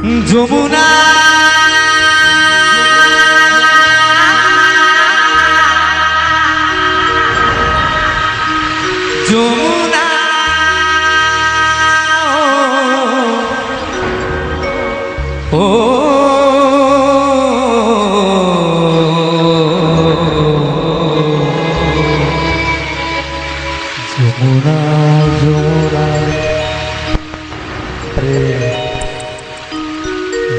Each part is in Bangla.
যমুনা যমুনা ও যমুনা যমুনা রে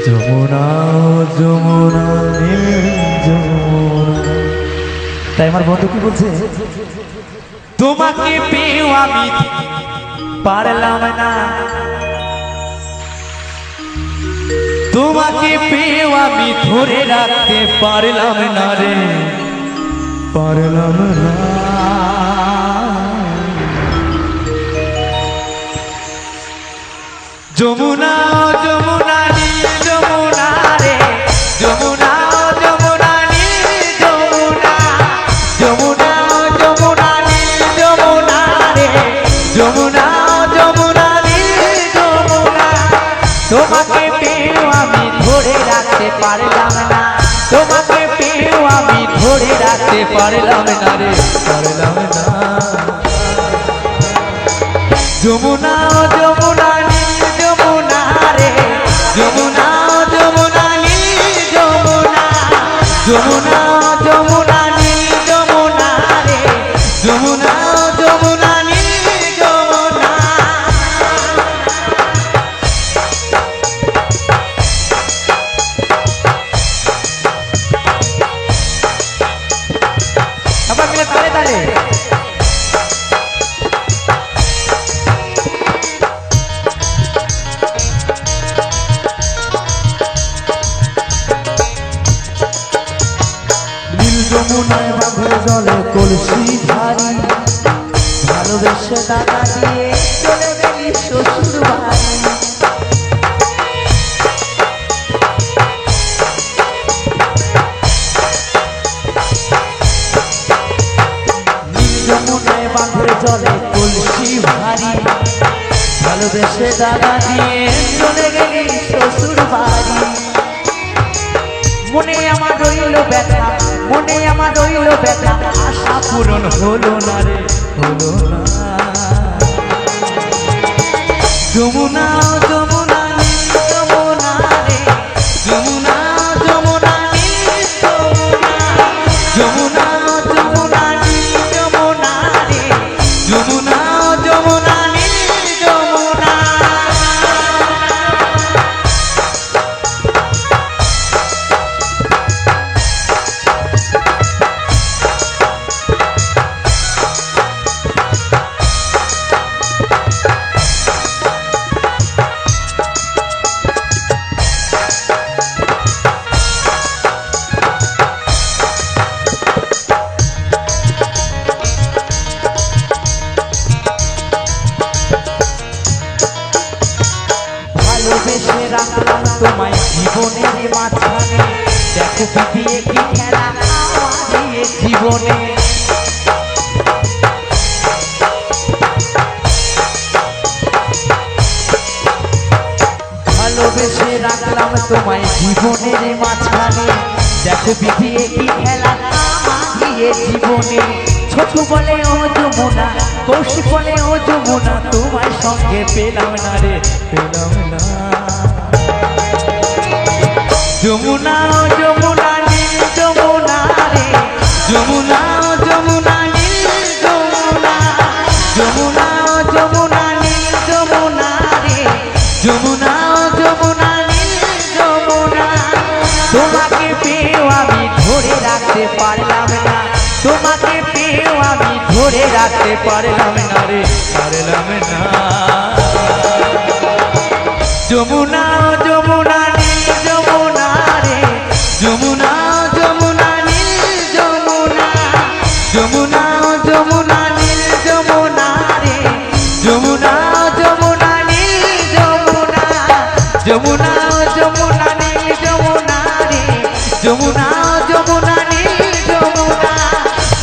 যমুনা যমুনা যমুনা। তাই আমার বন্ধু কি বলছে, তোমাকে পেয়েও আমি পারলাম না, তোমাকে পেয়েও আমি ধরে রাখতে পারলাম না রে, পারলাম না। যমুনা যমুনা নীল যমুনা রে, যমুনা যমুনা নীল যমুনা, যমুনা যমুনা নীল যমুনা রে, যমুনা যমুনা নীল যমুনা। তোমাকে পেয়েও আমি ধরে রাখতে পারলাম না, তোমাকে পেয়েও আমি ধরে রাখতে পারলাম না রে, পারলাম না। যমুনা যমুনা নীল যমুনা রে, যমুনা যমুনা নীল যমুনা, যমুনা যমুনা নীল যমুনা রে, যমুনা যমুনা নীল যমুনা। আবার মিলে তালে তালে যমুনায় বাঁধে জলে কলসি ভারী, ভালোবেসে টাকা দিয়ে চলে গেলি শ্বশুর বাড়ি। নীল যমুনায় বাঁধে জলে কলসি ভারী, ভালোবেসে টাকা দিয়ে চলে গেলি শ্বশুর বাড়ি। মনে আমার রইল ব্যথা, মনে আমার রইল ব্যথা, আশা পূরণ হলো না রে, হলো না। যমুনা যমুনা নীল যমুনা রে, যমুনা যমুনা নীল যমুনা, যমুনা যমুনা নীল যমুনা রে, যমুনা যমুনা নীল যমুনা। ভালোবেসে রাখলাম তোমায় জীবনের মাঝখানে, দেখো পিটিয়ে কি খেলা আমার জীবনে। ভালোবেসে রাখলাম তোমায় জীবনের মাঝখানে, দেখো পিটিয়ে কি খেলা আমার জীবনে। ছোট বলে ও যমুনা, কৌশিক বলে ও যমুনা, তোমার সঙ্গে পেলাম না রে, পেলাম না। যমুনা যমুনা নীল যমুনা রে, যমুনা যমুনা নীল যমুনা, যমুনা যমুনা নীল যমুনা রে, যমুনা যমুনা নীল যমুনা। তোমাকে পেয়েও আমি ধরে রাখতে পারলাম না, তোমাকে পেয়েও আমি ধরে রাখতে পারলাম না রে, পারলাম না। যমুনা যমুনা নীল যমুনা রে, যমুনা যমুনা নীল যমুনা, যমুনা যমুনা নীল যমুনা রে, যমুনা যমুনা নীল যমুনা, যমুনা যমুনা নীল যমুনা রে, যমুনা যমুনা নীল যমুনা,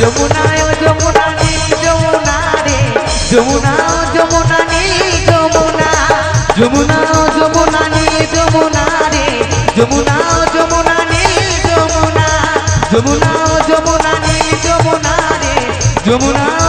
যমুনা যমুনা নীল যমুনা রে, যমুনা যমুনা নীল যমুনা, যমুনা যমুনা নীল যমুনা। যমুনা ও যমুনা নীল যমুনা রে যমুনা